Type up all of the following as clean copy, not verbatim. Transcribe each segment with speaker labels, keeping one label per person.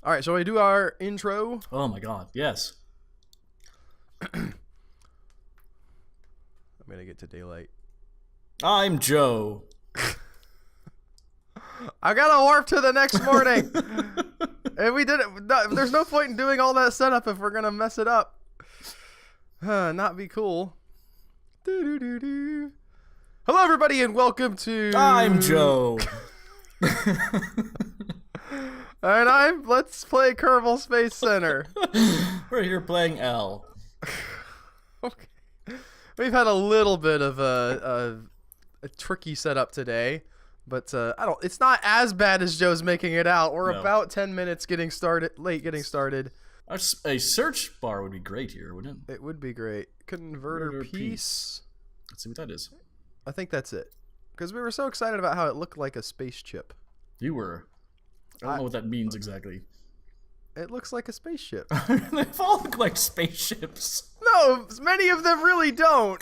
Speaker 1: All right, shall we do our intro?
Speaker 2: Oh my god, yes.
Speaker 1: I'm going to get to daylight.
Speaker 2: I'm Joe.
Speaker 1: I got to warp to the next morning. And we did it. No, there's no point in doing all that setup if we're going to mess it up. Not be cool. Hello, everybody, and welcome to...
Speaker 2: I'm Joe.
Speaker 1: And I'm Let's Play Kerbal Space Center.
Speaker 2: We're here playing L.
Speaker 1: Okay. We've had a little bit of a tricky setup today, but it's not as bad as Joe's making it out. We're about 10 minutes getting started.
Speaker 2: A search bar would be great here, wouldn't it?
Speaker 1: It would be great. Converter piece.
Speaker 2: Let's see what that is.
Speaker 1: I think that's it. Because we were so excited about how it looked like a space chip.
Speaker 2: You were. I don't know what that means exactly.
Speaker 1: It looks like a spaceship.
Speaker 2: They all look like spaceships.
Speaker 1: No, many of them really don't.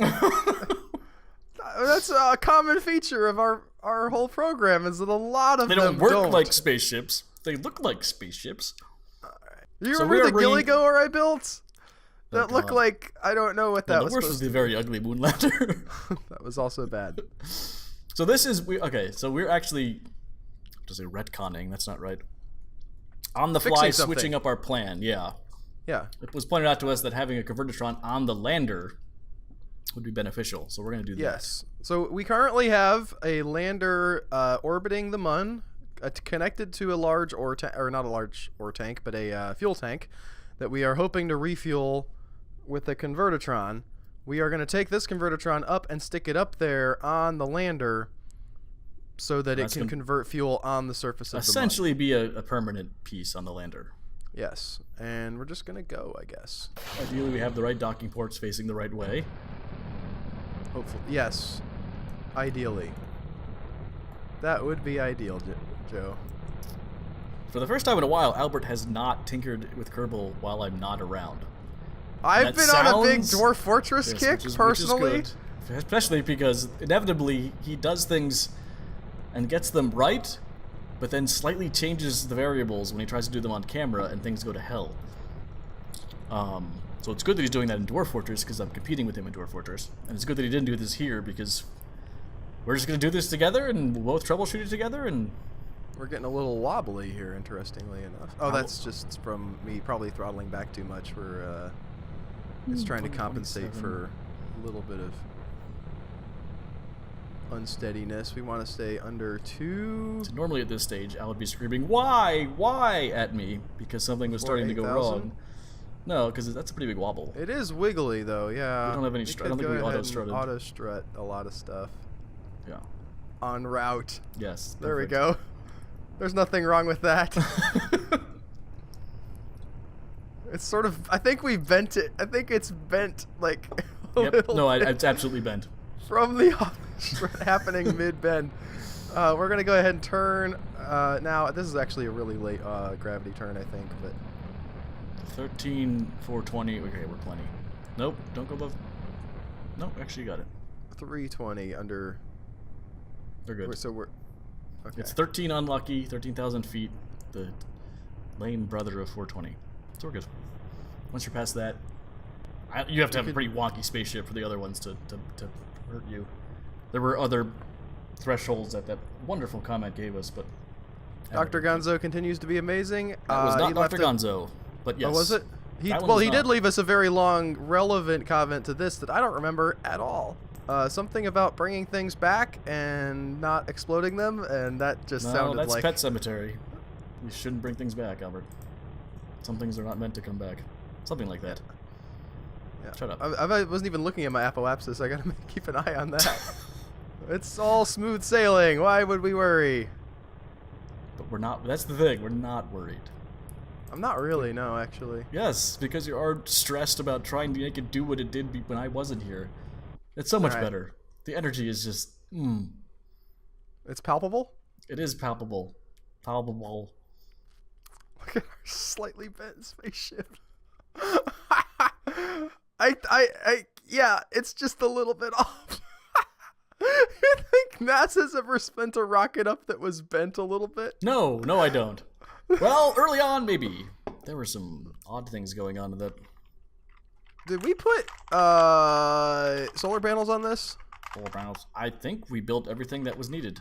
Speaker 1: That's a common feature of our whole program is that a lot of them don't.
Speaker 2: They don't work like spaceships. They look like spaceships.
Speaker 1: You remember the ghillie goer I built? That looked like, I don't know what that was.
Speaker 2: The worst was the very ugly moonlander.
Speaker 1: That was also bad.
Speaker 2: So this is, so we're actually, to say retconning, that's not right. On the fly switching up our plan, yeah.
Speaker 1: Yeah.
Speaker 2: It was pointed out to us that having a Convertotron on the lander would be beneficial, so we're going to do that.
Speaker 1: Yes. So we currently have a lander orbiting the Mun, connected to a large ore tank, or not a large ore tank, but a fuel tank that we are hoping to refuel with a Convertotron. We are going to take this Convertotron up and stick it up there on the lander so that it can convert fuel on the surface of the Mun.
Speaker 2: Essentially be a permanent piece on the lander.
Speaker 1: Yes, and we're just going to go, I guess.
Speaker 2: Ideally, we have the right docking ports facing the right way.
Speaker 1: Hopefully. Yes. Ideally. That would be ideal, Joe.
Speaker 2: For the first time in a while, Albert has not tinkered with Kerbal while I'm not around.
Speaker 1: I've been on a big Dwarf Fortress kick, personally.
Speaker 2: Which is good. Especially because, inevitably, he does things and gets them right, but then slightly changes the variables when he tries to do them on camera, and things go to hell. So it's good that he's doing that in Dwarf Fortress, because I'm competing with him in Dwarf Fortress. And it's good that he didn't do this here, because we're just going to do this together, and we'll both troubleshoot it together, and...
Speaker 1: We're getting a little wobbly here, interestingly enough. Oh, that's just from me probably throttling back too much. It's trying to compensate for a little bit of unsteadiness. We want to stay under 2.
Speaker 2: So normally at this stage, Al would be screaming, why at me, because something was starting to go wrong. No, because that's a pretty big wobble.
Speaker 1: It is wiggly, though, yeah.
Speaker 2: We don't have any strut. I don't think we auto-strutted.
Speaker 1: Auto-strut a lot of stuff.
Speaker 2: Yeah.
Speaker 1: En route.
Speaker 2: Yes.
Speaker 1: There we go. There's nothing wrong with that. It's sort of, I think we bent it. I think it's bent, like, a little
Speaker 2: No,
Speaker 1: bit
Speaker 2: it's absolutely bent.
Speaker 1: From the happening mid-bend. We're going to go ahead and turn. Now, this is actually a really late gravity turn, I think, but...
Speaker 2: 13,420. Okay, we're plenty. Nope, don't go above... Nope, actually you got it.
Speaker 1: 320 under...
Speaker 2: They're good.
Speaker 1: So we're... Okay.
Speaker 2: It's 13 unlucky, 13,000 feet, the lame brother of 420. So we're good. Once you're past that, you have to have a pretty wonky spaceship for the other ones to hurt you. There were other thresholds that wonderful comment gave us, but...
Speaker 1: Dr. Gonzo continues to be amazing.
Speaker 2: That was not Dr. Gonzo, but yes.
Speaker 1: Oh, was it? He did leave us a very long, relevant comment to this that I don't remember at all. Something about bringing things back and not exploding them, and that just sounded like...
Speaker 2: No, that's Pet Cemetery. You shouldn't bring things back, Albert. Some things are not meant to come back. Something like that.
Speaker 1: Yeah.
Speaker 2: Shut up.
Speaker 1: I wasn't even looking at my apoapsis. I gotta keep an eye on that. It's all smooth sailing. Why would we worry?
Speaker 2: But we're not. That's the thing. We're not worried.
Speaker 1: I'm not really, no, actually.
Speaker 2: Yes, because you are stressed about trying to make it do what it did when I wasn't here. It's so much better. The energy is just...
Speaker 1: It's palpable?
Speaker 2: It is palpable. Palpable.
Speaker 1: Look at our slightly bent spaceship. Yeah, it's just a little bit off. You think NASA's ever spent a rocket up that was bent a little bit?
Speaker 2: No, I don't. Well, early on, maybe. There were some odd things going on in that.
Speaker 1: Did we put solar panels on this?
Speaker 2: Solar panels. I think we built everything that was needed.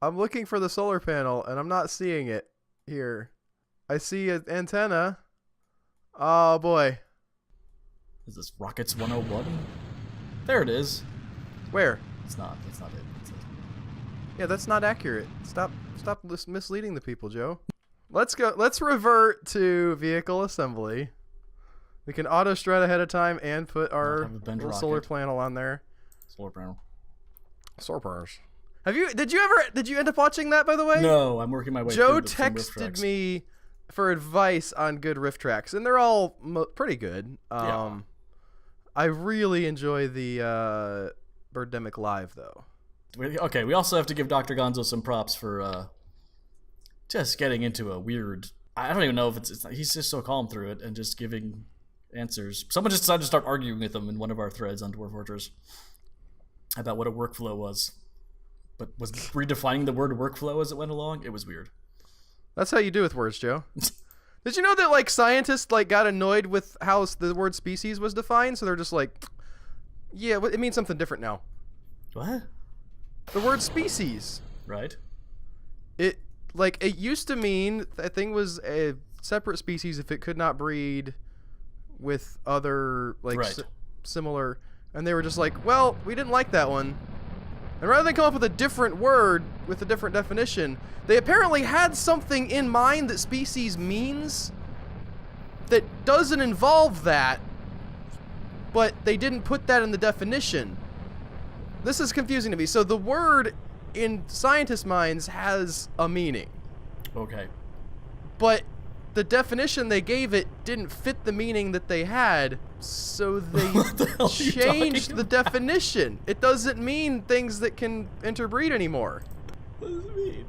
Speaker 1: I'm looking for the solar panel, and I'm not seeing it here. I see an antenna. Oh, boy.
Speaker 2: Is this Rockets 101? There it is.
Speaker 1: Where?
Speaker 2: It's not. That's not it. It's it.
Speaker 1: Yeah, that's not accurate. Stop misleading the people, Joe. Let's go. Let's revert to vehicle assembly. We can auto strat ahead of time and put our little solar panel on there.
Speaker 2: Solar panel.
Speaker 1: Solar panels. Did you end up watching that, by the way?
Speaker 2: No, I'm working my way
Speaker 1: Joe
Speaker 2: through some riff
Speaker 1: texted
Speaker 2: tracks.
Speaker 1: me for advice on good riff tracks, and they're all pretty good.
Speaker 2: Yeah.
Speaker 1: I really enjoy the Birdemic Live, though.
Speaker 2: Okay, we also have to give Dr. Gonzo some props for just getting into a weird... I don't even know if he's just so calm through it and just giving answers. Someone just decided to start arguing with him in one of our threads on Dwarf Fortress about what a workflow was. But was redefining the word workflow as it went along. It was weird.
Speaker 1: That's how you do with words, Joe. Did you know that like scientists like got annoyed with how the word species was defined? So they're just like, yeah, it means something different now.
Speaker 2: What?
Speaker 1: The word species.
Speaker 2: Right.
Speaker 1: It used to mean a thing was a separate species if it could not breed with other like similar, and they were just like, well, we didn't like that one. And rather than come up with a different word with a different definition, they apparently had something in mind that species means that doesn't involve that, but they didn't put that in the definition. This is confusing to me. So the word in scientists' minds has a meaning.
Speaker 2: Okay.
Speaker 1: But the definition they gave it didn't fit the meaning that they had, so they changed the definition. It doesn't mean things that can interbreed anymore.
Speaker 2: What does it mean?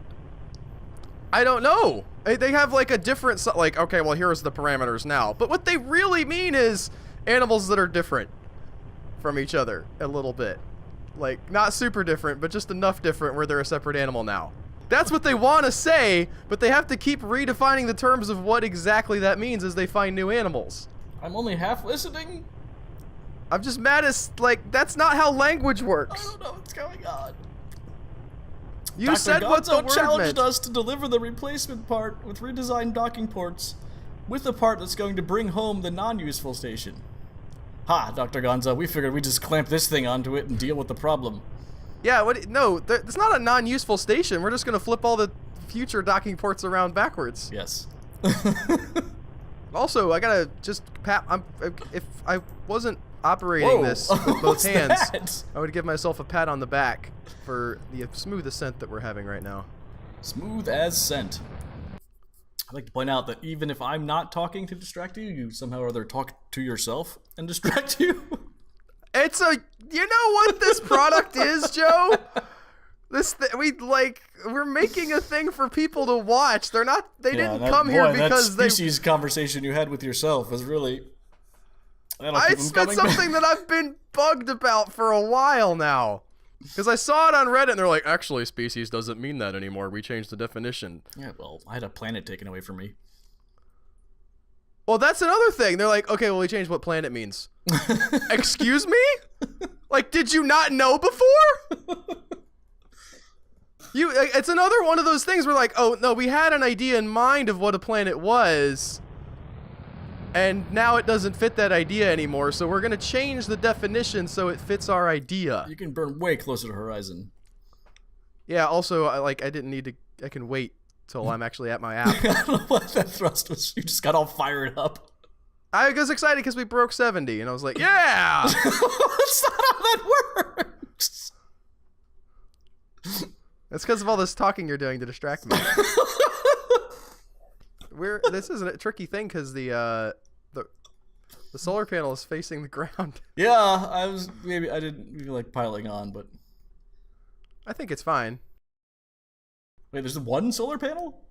Speaker 1: I don't know. They have like a different, like, okay, well, here's the parameters now. But what they really mean is animals that are different from each other a little bit. Like, not super different, but just enough different where they're a separate animal now. That's what they want to say, but they have to keep redefining the terms of what exactly that means as they find new animals.
Speaker 2: I'm only half listening.
Speaker 1: I'm just mad as, like, that's not how language works.
Speaker 2: I don't know what's going on.
Speaker 1: You
Speaker 2: Dr.
Speaker 1: said what the word
Speaker 2: challenged
Speaker 1: meant.
Speaker 2: us to deliver the replacement part with redesigned docking ports with a part that's going to bring home the non-useful station. Ha, Dr. Gonzo, we figured we'd just clamp this thing onto it and deal with the problem.
Speaker 1: Yeah, no, it's not a non-useful station. We're just going to flip all the future docking ports around backwards.
Speaker 2: Yes.
Speaker 1: Also, I gotta just pat. If I wasn't operating this with both hands, I would give myself a pat on the back for the smooth ascent that we're having right now.
Speaker 2: Smooth as scent. I'd like to point out that even if I'm not talking to distract you, you somehow or other talk to yourself and distract you.
Speaker 1: You know what this product is, Joe? We're making a thing for people to watch. They didn't come here because
Speaker 2: that species conversation you had with yourself is really...
Speaker 1: It's something that I've been bugged about for a while now. Because I saw it on Reddit and they're like, actually, species doesn't mean that anymore. We changed the definition.
Speaker 2: Yeah, well, I had a planet taken away from me.
Speaker 1: Well, that's another thing. They're like, okay, well, we changed what planet means. Excuse me? Like, did you not know before? It's another one of those things where like, oh, no, we had an idea in mind of what a planet was, and now it doesn't fit that idea anymore, so we're going to change the definition so it fits our idea.
Speaker 2: You can burn way closer to Horizon.
Speaker 1: Yeah, also, I didn't need to, I can wait till I'm actually at my app.
Speaker 2: I don't know what that thrust was. You just got all fired up.
Speaker 1: I was excited because we broke 70, and I was like, yeah!
Speaker 2: That's not how that works!
Speaker 1: That's because of all this talking you're doing to distract me. This is a tricky thing because the solar panel is facing the ground.
Speaker 2: Yeah, I didn't feel like piling on, but
Speaker 1: I think it's fine.
Speaker 2: Wait, there's one solar panel?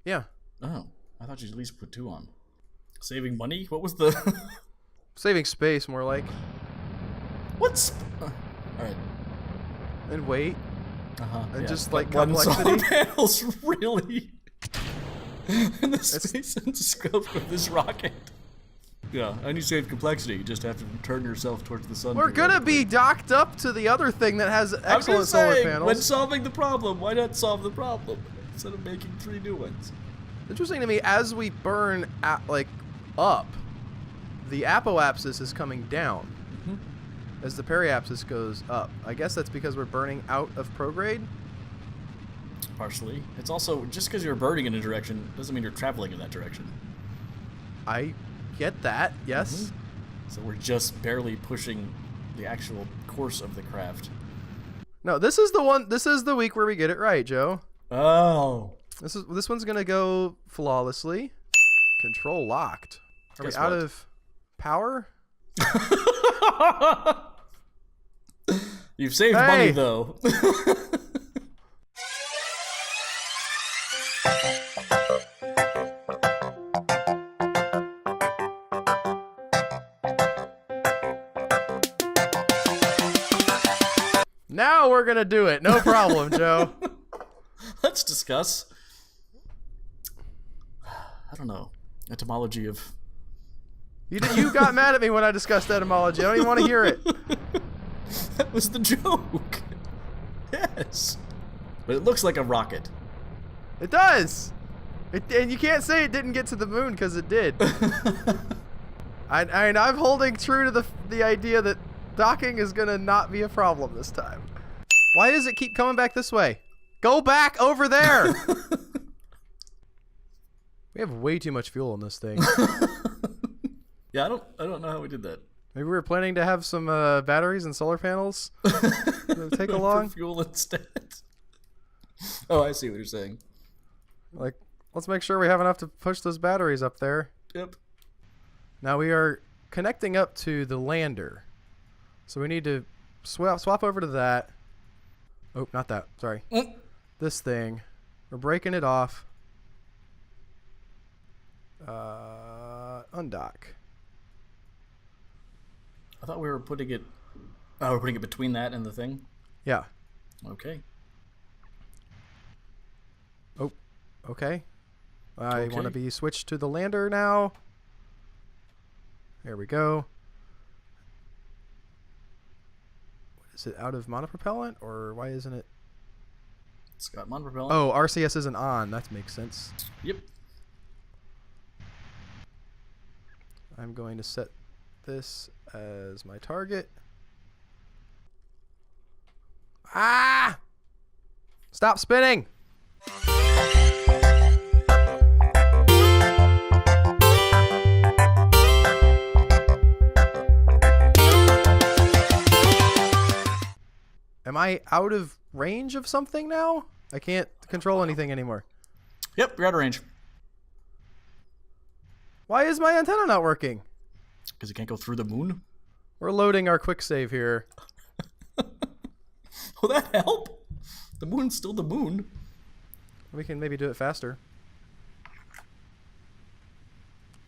Speaker 1: Yeah.
Speaker 2: Oh, I thought you at least put two on. Saving money? What was the...
Speaker 1: Saving space, more like.
Speaker 2: What's... Alright.
Speaker 1: And weight.
Speaker 2: Uh-huh.
Speaker 1: And
Speaker 2: yeah,
Speaker 1: just like
Speaker 2: one
Speaker 1: complexity.
Speaker 2: solar panel's really... in the space and scope of this rocket. Yeah, and you save complexity. You just have to turn yourself towards the sun.
Speaker 1: We're gonna be docked up to the other thing that has excellent solar panels.
Speaker 2: When solving the problem, why not solve the problem instead of making 3 new ones?
Speaker 1: Interesting to me, as we burn up, the apoapsis is coming down as the periapsis goes up. I guess that's because we're burning out of prograde.
Speaker 2: Partially. It's also, just because you're burning in a direction doesn't mean you're traveling in that direction.
Speaker 1: I get that, yes.
Speaker 2: So we're just barely pushing the actual course of the craft.
Speaker 1: No, this is the week where we get it right, Joe.
Speaker 2: Oh.
Speaker 1: This one's gonna go flawlessly. Control locked. Are we out of power?
Speaker 2: You've saved money though.
Speaker 1: Now we're gonna do it. No problem, Joe.
Speaker 2: Let's discuss. I don't know. Etymology of.
Speaker 1: You got mad at me when I discussed etymology. I don't even want to hear it.
Speaker 2: That was the joke. Yes. But it looks like a rocket.
Speaker 1: It does. And you can't say it didn't get to the moon because it did. I'm holding true to the idea that docking is gonna not be a problem this time. Why does it keep coming back this way? Go back over there. We have way too much fuel in this thing.
Speaker 2: Yeah, I don't know how we did that.
Speaker 1: Maybe we were planning to have some batteries and solar panels to take along.
Speaker 2: For fuel instead. Oh, I see what you're saying.
Speaker 1: Like, let's make sure we have enough to push those batteries up there.
Speaker 2: Yep.
Speaker 1: Now we are connecting up to the lander. So we need to swap over to that. Oh, not that. Sorry. This thing. We're breaking it off. Undock.
Speaker 2: I thought we were putting it... Oh, we're putting it between that and the thing?
Speaker 1: Yeah.
Speaker 2: Okay.
Speaker 1: Oh, okay. I want to be switched to the lander now. There we go. Is it out of monopropellant, or why isn't it?
Speaker 2: It's got monopropellant.
Speaker 1: Oh, RCS isn't on. That makes sense.
Speaker 2: Yep.
Speaker 1: I'm going to set this as my target. Ah! Stop spinning! Am I out of range of something now? I can't control anything anymore.
Speaker 2: Yep, you're out of range.
Speaker 1: Why is my antenna not working?
Speaker 2: Because it can't go through the moon?
Speaker 1: We're loading our quick save here.
Speaker 2: Will that help? The moon's still the moon.
Speaker 1: We can maybe do it faster.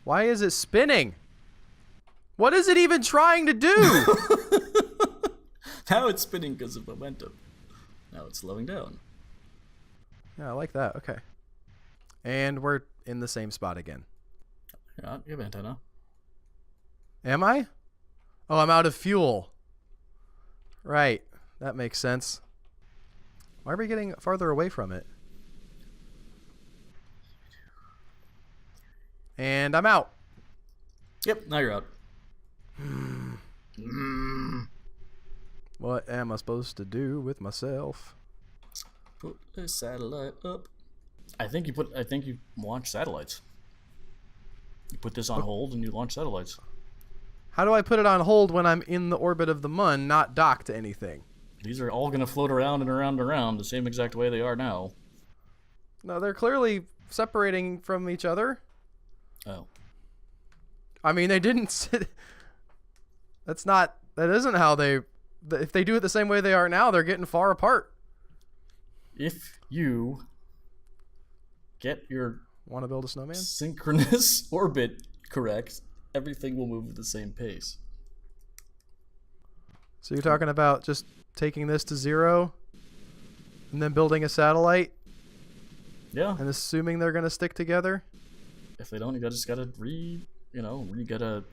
Speaker 1: Why is it spinning? What is it even trying to do?
Speaker 2: Now it's spinning because of momentum. Now it's slowing down.
Speaker 1: Yeah, I like that. Okay. And we're in the same spot again.
Speaker 2: Yeah, you have antenna.
Speaker 1: Am I? Oh, I'm out of fuel. Right. That makes sense. Why are we getting farther away from it? And I'm out.
Speaker 2: Yep, now you're out.
Speaker 1: What am I supposed to do with myself?
Speaker 2: Put a satellite up. I think you launch satellites. You put this on hold and you launch satellites.
Speaker 1: How do I put it on hold when I'm in the orbit of the Mun, not docked to anything?
Speaker 2: These are all going to float around and around and around the same exact way they are now.
Speaker 1: No, they're clearly separating from each other.
Speaker 2: Oh.
Speaker 1: I mean, they didn't sit... That isn't how they... If they do it the same way they are now, they're getting far apart.
Speaker 2: If you get your...
Speaker 1: Want to build a snowman?
Speaker 2: Synchronous orbit correct, everything will move at the same pace.
Speaker 1: So you're talking about just taking this to 0 and then building a satellite
Speaker 2: Yeah.
Speaker 1: And assuming they're gonna stick together.
Speaker 2: If they don't, you just gotta get a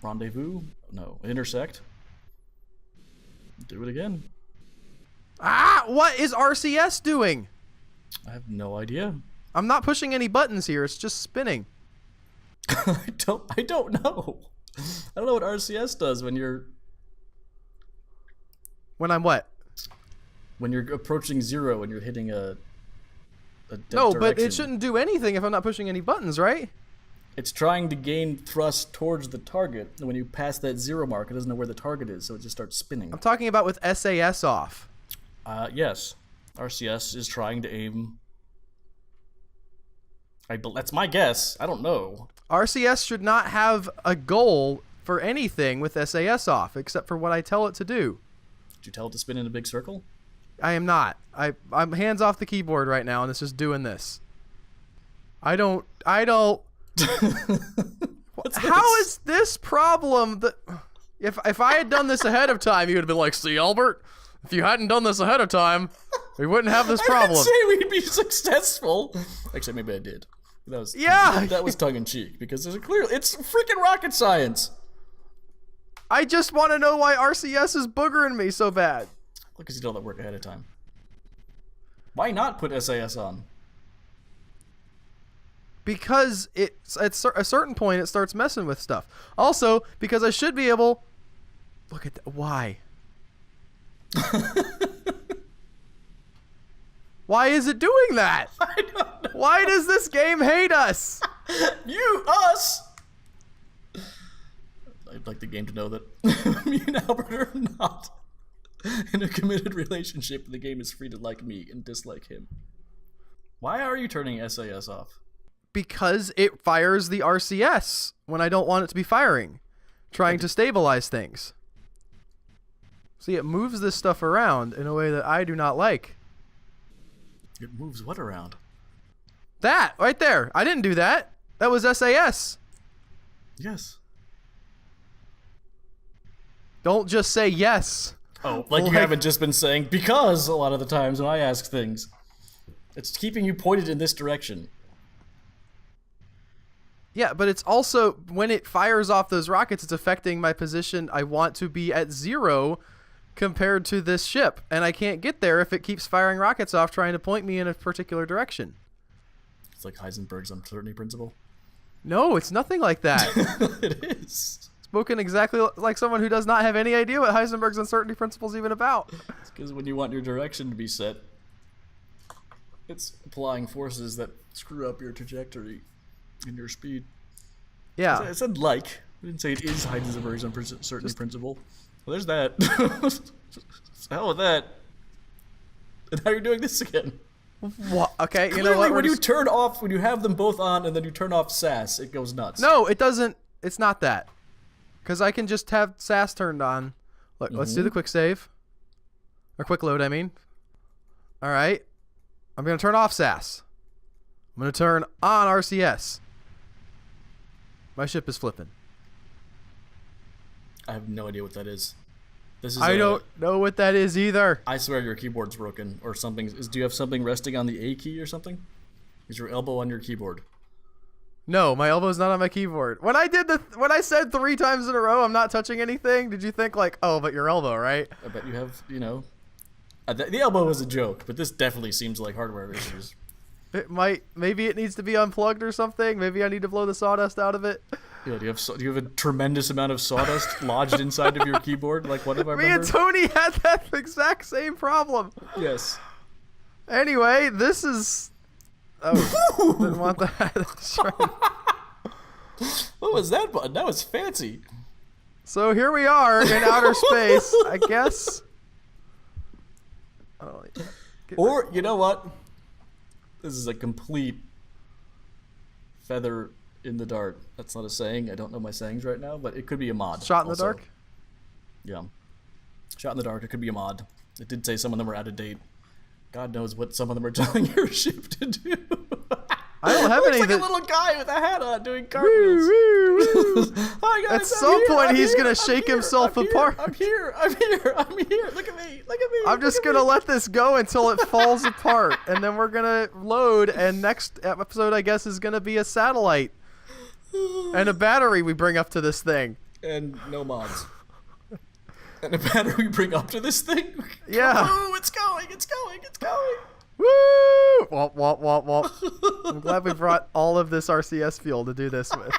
Speaker 2: rendezvous. No, intersect. Do it again.
Speaker 1: Ah! What is RCS doing?
Speaker 2: I have no idea.
Speaker 1: I'm not pushing any buttons here. It's just spinning.
Speaker 2: I don't know. I don't know what RCS does when you're
Speaker 1: When I'm what?
Speaker 2: When you're approaching 0 and you're hitting a
Speaker 1: No,
Speaker 2: direction.
Speaker 1: but it shouldn't do anything if I'm not pushing any buttons, right?
Speaker 2: It's trying to gain thrust towards the target. And when you pass that 0 mark, it doesn't know where the target is, so it just starts spinning.
Speaker 1: I'm talking about with SAS off.
Speaker 2: Yes. RCS is trying to aim. That's my guess. I don't know.
Speaker 1: RCS should not have a goal for anything with SAS off, except for what I tell it to do.
Speaker 2: Did you tell it to spin in a big circle?
Speaker 1: I am not. I'm hands off the keyboard right now, and it's just doing this. I don't. How is this problem that if I had done this ahead of time, you would have been like, see, Albert, if you hadn't done this ahead of time, we wouldn't have this problem.
Speaker 2: I didn't say we'd be successful. Actually, maybe I did. That was tongue in cheek because there's it's freaking rocket science.
Speaker 1: I just want to know why RCS is boogering me so bad.
Speaker 2: Because you did all that work ahead of time. Why not put SAS on?
Speaker 1: Because at a certain point it starts messing with stuff. Also, because I should be able. Look at that. Why? Why is it doing that?
Speaker 2: I don't know.
Speaker 1: Why does this game hate us?
Speaker 2: Us! I'd like the game to know that me and Albert are not in a committed relationship, and the game is free to like me and dislike him. Why are you turning SAS off?
Speaker 1: Because it fires the RCS when I don't want it to be firing, trying to stabilize things. See, it moves this stuff around in a way that I do not like.
Speaker 2: It moves what around?
Speaker 1: That, right there. I didn't do that. That was SAS.
Speaker 2: Yes.
Speaker 1: Don't just say yes.
Speaker 2: Oh, like you haven't just been saying because a lot of the times when I ask things. It's keeping you pointed in this direction.
Speaker 1: Yeah, but it's also, when it fires off those rockets, it's affecting my position. I want to be at 0 compared to this ship, and I can't get there if it keeps firing rockets off trying to point me in a particular direction.
Speaker 2: It's like Heisenberg's uncertainty principle.
Speaker 1: No, it's nothing like that.
Speaker 2: It is.
Speaker 1: Spoken exactly like someone who does not have any idea what Heisenberg's uncertainty principle is even about.
Speaker 2: It's because when you want your direction to be set, it's applying forces that screw up your trajectory and your speed.
Speaker 1: Yeah.
Speaker 2: I said like. I didn't say it is Heisenberg's uncertainty principle. Well, there's that. The hell with that. And now you're doing this again.
Speaker 1: What? Okay,
Speaker 2: Clearly,
Speaker 1: you know what?
Speaker 2: when you turn off, when you have them both on and then you turn off SAS, it goes nuts.
Speaker 1: No, it doesn't. It's not that. Because I can just have SAS turned on. Look, let's do the quick save. Or quick load, I mean. All right. I'm going to turn off SAS. I'm going to turn on RCS. My ship is flipping.
Speaker 2: I have no idea what that is. This is
Speaker 1: I don't know what that is either.
Speaker 2: I swear your keyboard's broken or something. Do you have something resting on the A key or something? Is your elbow on your keyboard?
Speaker 1: No, my elbow's not on my keyboard. When I said 3 times in a row I'm not touching anything, did you think like, oh, but your elbow, right?
Speaker 2: I bet you have, the elbow was a joke, but this definitely seems like hardware issues.
Speaker 1: It might. Maybe it needs to be unplugged or something. Maybe I need to blow the sawdust out of it.
Speaker 2: Yeah, do you have a tremendous amount of sawdust lodged inside of your keyboard? Like what have I remember?
Speaker 1: Me and Tony had that exact same problem.
Speaker 2: Yes.
Speaker 1: Anyway, this is. Oh, didn't want that.
Speaker 2: What was that button? That was fancy.
Speaker 1: So here we are in outer space, I guess. Oh,
Speaker 2: or you know what? This is a complete feather in the dark. That's not a saying. I don't know my sayings right now, but it could be a mod.
Speaker 1: Shot in the dark?
Speaker 2: Yeah. Shot in the dark. It could be a mod. It did say some of them were out of date. God knows what some of them are telling your ship to do.
Speaker 1: I don't don't have any.
Speaker 2: Looks like a little guy with a hat on doing cartwheels. Hi guys.
Speaker 1: At some point, he's gonna shake himself apart.
Speaker 2: I'm here. Look at me.
Speaker 1: I'm just gonna let this go until it falls apart, and then we're gonna load. And next episode, I guess, is gonna be a satellite and a battery we bring up to this thing.
Speaker 2: And no mods. And a battery we bring up to this thing.
Speaker 1: Yeah.
Speaker 2: Oh, it's going.
Speaker 1: Woo! Womp, womp, womp, womp. I'm glad we brought all of this RCS fuel to do this with.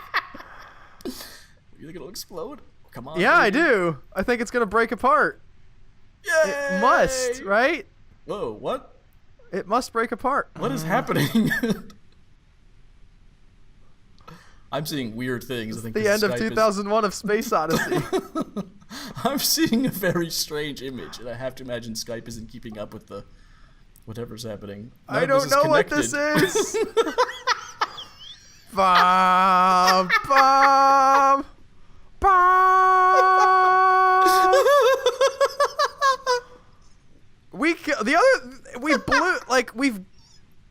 Speaker 2: You think it'll explode? Come on.
Speaker 1: Yeah,
Speaker 2: baby.
Speaker 1: I do. I think it's gonna break apart.
Speaker 2: Yay!
Speaker 1: It must, right?
Speaker 2: Whoa, what?
Speaker 1: It must break apart.
Speaker 2: What is happening? I'm seeing weird things. I think
Speaker 1: The end of 2001 of Space Odyssey.
Speaker 2: I'm seeing a very strange image, and I have to imagine Skype isn't keeping up with the whatever's happening.
Speaker 1: I don't know what this is. Bum, bum, bum. We blew, like, we've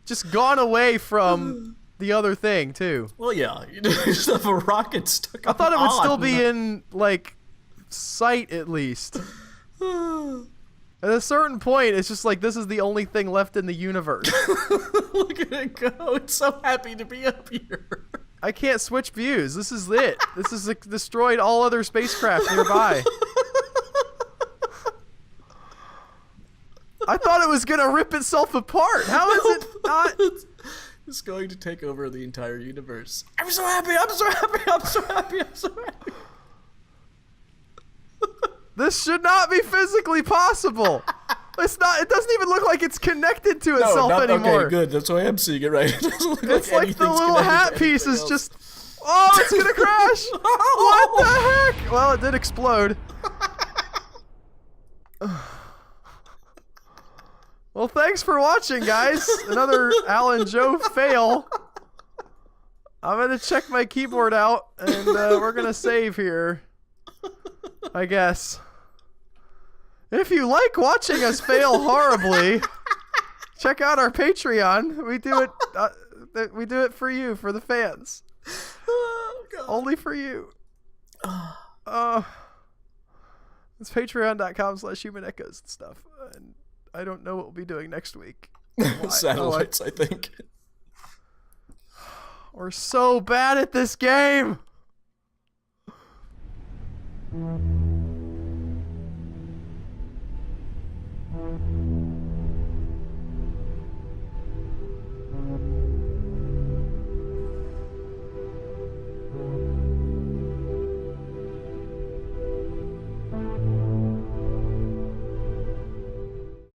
Speaker 1: just gone away from the other thing too.
Speaker 2: Well, yeah, you just have a rocket stuck.
Speaker 1: I thought it would
Speaker 2: on.
Speaker 1: still be in like sight at least. At a certain point, it's just like this is the only thing left in the universe.
Speaker 2: Look at it go! It's so happy to be up here.
Speaker 1: I can't switch views. This is it. This has destroyed all other spacecraft nearby. I thought it was gonna rip itself apart. How is it not?
Speaker 2: It's going to take over the entire universe. I'm so happy.
Speaker 1: This should not be physically possible. It's not. It doesn't even look like it's connected to itself anymore.
Speaker 2: Okay, good. That's why I'm seeing it right. It doesn't look
Speaker 1: It's like the
Speaker 2: anything's
Speaker 1: little
Speaker 2: connected
Speaker 1: hat
Speaker 2: to
Speaker 1: piece is
Speaker 2: anything
Speaker 1: just. Oh, it's gonna crash! What the heck? Well, it did explode. Well, thanks for watching, guys. Another Alan Joe fail. I'm gonna check my keyboard out, and we're gonna save here. I guess. If you like watching us fail horribly, check out our Patreon. We do it. We do it for you, for the fans.
Speaker 2: Oh, God.
Speaker 1: Only for you. It's patreon.com/human echoes and stuff. And I don't know what we'll be doing next week.
Speaker 2: Satellites, I think.
Speaker 1: We're so bad at this game.